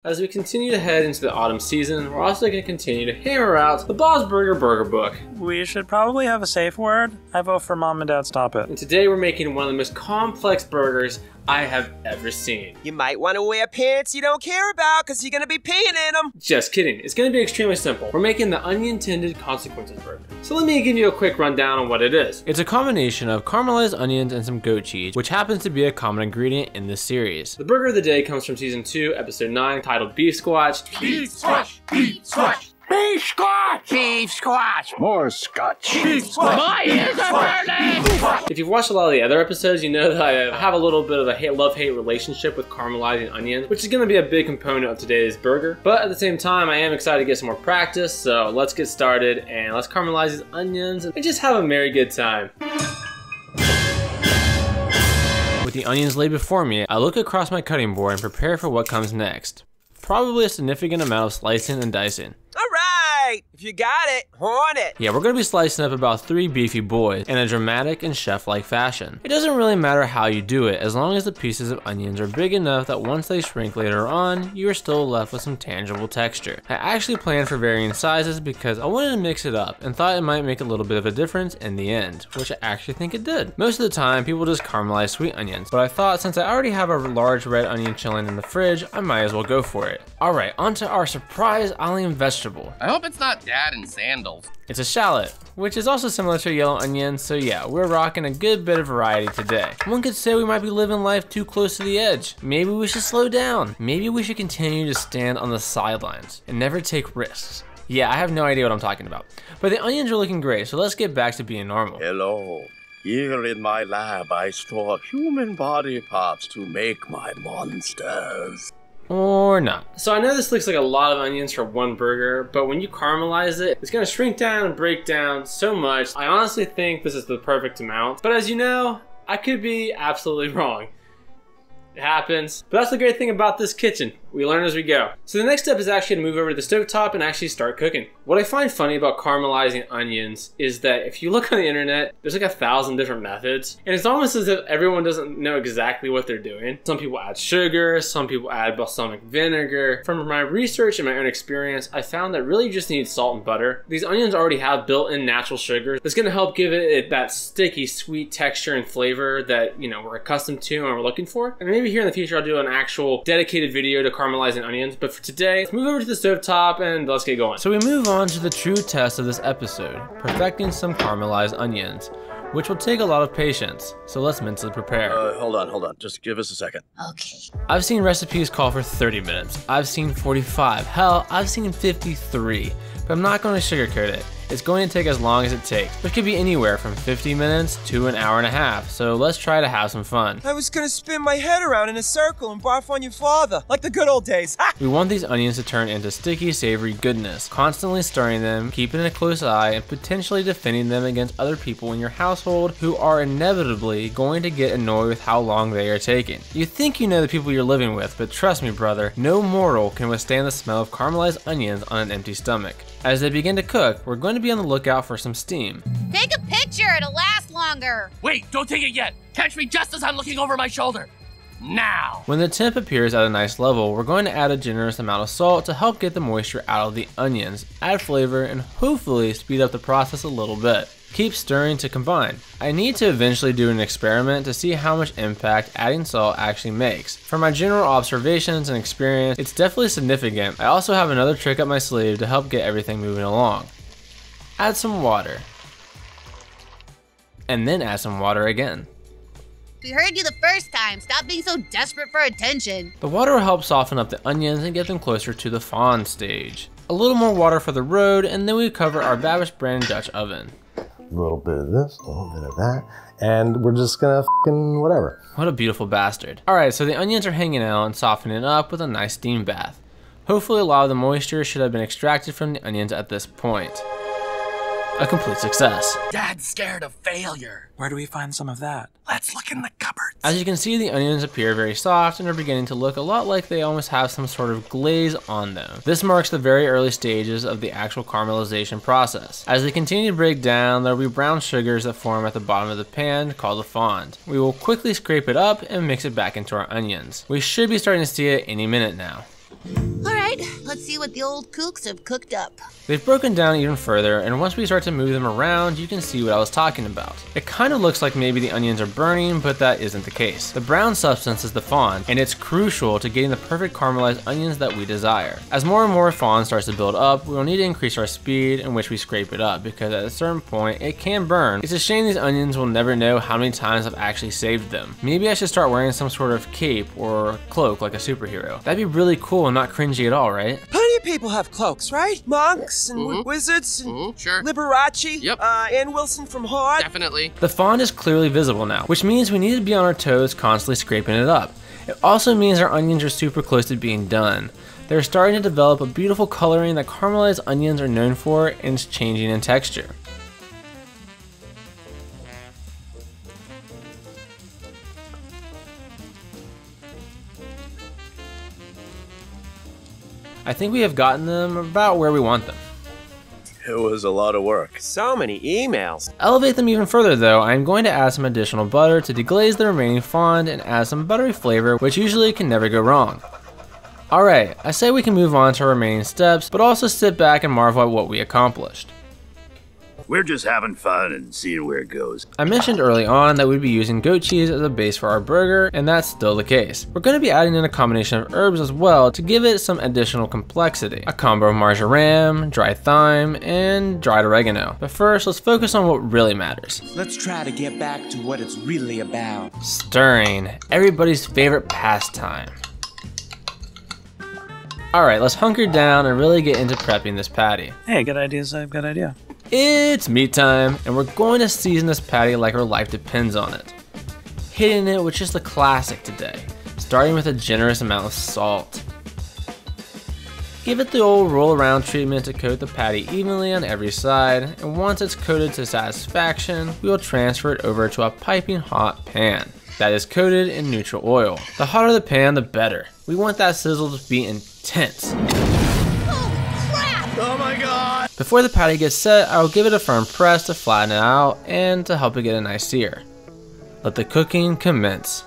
As we continue to head into the autumn season, we're also going to continue to hammer out the Bob's Burger Burger Book. We should probably have a safe word. I vote for Mom and Dad stop it. And today we're making one of the most complex burgers I have ever seen. You might want to wear pants you don't care about because you're going to be peeing in them. Just kidding. It's going to be extremely simple. We're making the unintended consequences burger. So let me give you a quick rundown on what it is. It's a combination of caramelized onions and some goat cheese, which happens to be a common ingredient in this series. The burger of the day comes from season 2, episode 9, titled Beef Squash. Beef squash! Beef squash! Beef squash! Beef squash! More scotch! Beef squash! My ears are burning! If you've watched a lot of the other episodes, you know that I have a little bit of a love-hate relationship with caramelizing onions, which is going to be a big component of today's burger. But at the same time, I am excited to get some more practice, so let's get started and let's caramelize these onions and just have a merry good time. With the onions laid before me, I look across my cutting board and prepare for what comes next. Probably a significant amount of slicing and dicing. Alright, if you got it, horn it. Yeah, we're gonna be slicing up about 3 beefy boys in a dramatic and chef-like fashion. It doesn't really matter how you do it, as long as the pieces of onions are big enough that once they shrink later on, you are still left with some tangible texture. I actually planned for varying sizes because I wanted to mix it up and thought it might make a little bit of a difference in the end, which I actually think it did. Most of the time, people just caramelize sweet onions, but I thought since I already have a large red onion chilling in the fridge, I might as well go for it. Alright, onto our surprise alien vegetable. I hope it's not Dad in sandals. It's a shallot, which is also similar to a yellow onion, so yeah, we're rocking a good bit of variety today. One could say we might be living life too close to the edge. Maybe we should slow down. Maybe we should continue to stand on the sidelines and never take risks. Yeah, I have no idea what I'm talking about. But the onions are looking great, so let's get back to being normal. Hello. Here in my lab, I store human body parts to make my monsters. Or not. So I know this looks like a lot of onions for one burger, but when you caramelize it, it's gonna shrink down and break down so much. I honestly think this is the perfect amount. But as you know, I could be absolutely wrong. It happens. But that's the great thing about this kitchen. We learn as we go. So the next step is actually to move over to the stovetop and actually start cooking. What I find funny about caramelizing onions is that if you look on the internet, there's like 1,000 different methods. And it's almost as if everyone doesn't know exactly what they're doing. Some people add sugar, some people add balsamic vinegar. From my research and my own experience, I found that really you just need salt and butter. These onions already have built-in natural sugar that's gonna help give it that sticky, sweet texture and flavor that, you know, we're accustomed to and we're looking for. And maybe here in the future, I'll do an actual dedicated video to caramelizing onions, but for today, let's move over to the stovetop and let's get going. So we move on to the true test of this episode, perfecting some caramelized onions, which will take a lot of patience, so let's mentally prepare. Hold on, just give us a second. Okay. I've seen recipes call for 30 minutes, I've seen 45, hell, I've seen 53, but I'm not going to sugarcoat it. It's going to take as long as it takes, which could be anywhere from 50 minutes to an hour and a half, so let's try to have some fun. I was gonna spin my head around in a circle and barf on your father, like the good old days. Ha! We want these onions to turn into sticky, savory goodness, constantly stirring them, keeping a close eye, and potentially defending them against other people in your household who are inevitably going to get annoyed with how long they are taking. You think you know the people you're living with, but trust me, brother, no mortal can withstand the smell of caramelized onions on an empty stomach. As they begin to cook, we're going to be on the lookout for some steam. Take a picture, it'll last longer. Wait, don't take it yet. Catch me just as I'm looking over my shoulder. Now. When the temp appears at a nice level, we're going to add a generous amount of salt to help get the moisture out of the onions, add flavor, and hopefully speed up the process a little bit. Keep stirring to combine. I need to eventually do an experiment to see how much impact adding salt actually makes. From my general observations and experience, it's definitely significant. I also have another trick up my sleeve to help get everything moving along. Add some water. And then add some water again. We heard you the first time. Stop being so desperate for attention. The water will help soften up the onions and get them closer to the fond stage. A little more water for the road, and then we cover our Babish brand Dutch oven. A little bit of this, a little bit of that, and we're just gonna f***ing whatever. What a beautiful bastard. Alright, so the onions are hanging out and softening up with a nice steam bath. Hopefully a lot of the moisture should have been extracted from the onions at this point. A complete success. Dad's scared of failure. Where do we find some of that? Let's look in the cupboards. As you can see, the onions appear very soft and are beginning to look a lot like they almost have some sort of glaze on them. This marks the very early stages of the actual caramelization process. As they continue to break down, there will be brown sugars that form at the bottom of the pan called the fond. We will quickly scrape it up and mix it back into our onions. We should be starting to see it any minute now. Alright, let's see what the old kooks have cooked up. They've broken down even further, and once we start to move them around, you can see what I was talking about. It kind of looks like maybe the onions are burning, but that isn't the case. The brown substance is the fond, and it's crucial to getting the perfect caramelized onions that we desire. As more and more fond starts to build up, we will need to increase our speed in which we scrape it up, because at a certain point, it can burn. It's a shame these onions will never know how many times I've actually saved them. Maybe I should start wearing some sort of cape or cloak like a superhero. That'd be really cool and not cringy at all, right? Plenty of people have cloaks, right? Monks and wizards and Sure. Liberace. Yep. Ann Wilson from Hart. Definitely. The fond is clearly visible now, which means we need to be on our toes constantly scraping it up. It also means our onions are super close to being done. They're starting to develop a beautiful coloring that caramelized onions are known for, and it's changing in texture. I think we have gotten them about where we want them. It was a lot of work. So many emails. To elevate them even further though, I'm going to add some additional butter to deglaze the remaining fond and add some buttery flavor, which usually can never go wrong. Alright, I say we can move on to our remaining steps, but also sit back and marvel at what we accomplished. We're just having fun and seeing where it goes. I mentioned early on that we'd be using goat cheese as a base for our burger, and that's still the case. We're going to be adding in a combination of herbs as well to give it some additional complexity. A combo of marjoram, dry thyme, and dried oregano. But first, let's focus on what really matters. Let's try to get back to what it's really about. Stirring, everybody's favorite pastime. Alright, let's hunker down and really get into prepping this patty. Hey, good idea, Zeb. Good idea. It's meat time, and we're going to season this patty like our life depends on it. Hitting it with just a classic today, starting with a generous amount of salt. Give it the old roll around treatment to coat the patty evenly on every side, and once it's coated to satisfaction, we will transfer it over to a piping hot pan that is coated in neutral oil. The hotter the pan, the better. We want that sizzle to be intense. Oh my god! Before the patty gets set, I will give it a firm press to flatten it out and to help it get a nice sear. Let the cooking commence.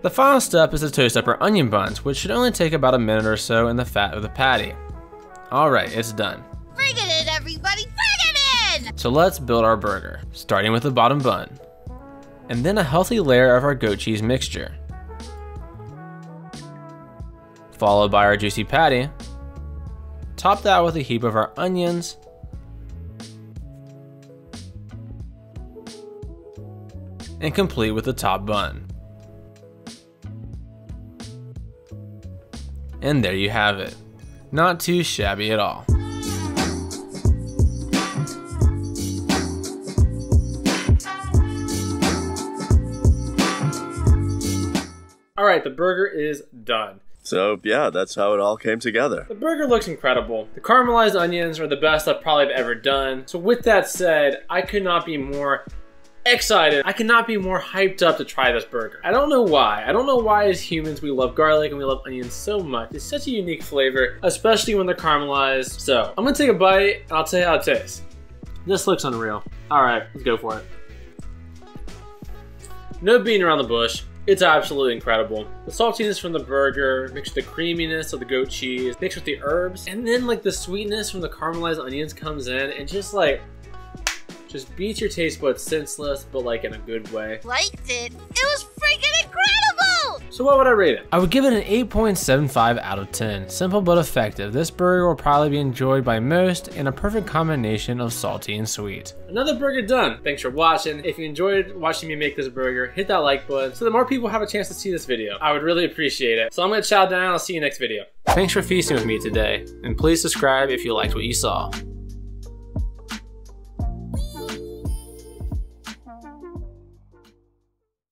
The final step is to toast up our onion buns, which should only take about a minute or so in the fat of the patty. Alright, it's done. Bring it in, everybody! Bring it in! So let's build our burger, starting with the bottom bun, and then a healthy layer of our goat cheese mixture, followed by our juicy patty, top that with a heap of our onions, and complete with the top bun. And there you have it. Not too shabby at all. Alright, the burger is done. So yeah, that's how it all came together. The burger looks incredible. The caramelized onions are the best I've probably ever done. So with that said, I could not be more excited. I cannot be more hyped up to try this burger. I don't know why. I don't know why as humans we love garlic and we love onions so much. It's such a unique flavor, especially when they're caramelized. So I'm gonna take a bite and I'll tell you how it tastes. This looks unreal. All right, let's go for it. No beating around the bush. It's absolutely incredible. The saltiness from the burger, mixed with the creaminess of the goat cheese, mixed with the herbs, and then like the sweetness from the caramelized onions comes in and just beats your taste buds senseless, but like in a good way. Liked it. It was freaking incredible! So what would I rate it? I would give it an 8.75 out of 10. Simple but effective. This burger will probably be enjoyed by most and a perfect combination of salty and sweet. Another burger done. Thanks for watching. If you enjoyed watching me make this burger, hit that like button so that more people have a chance to see this video. I would really appreciate it. So I'm gonna chow down. I'll see you next video. Thanks for feasting with me today, and please subscribe if you liked what you saw.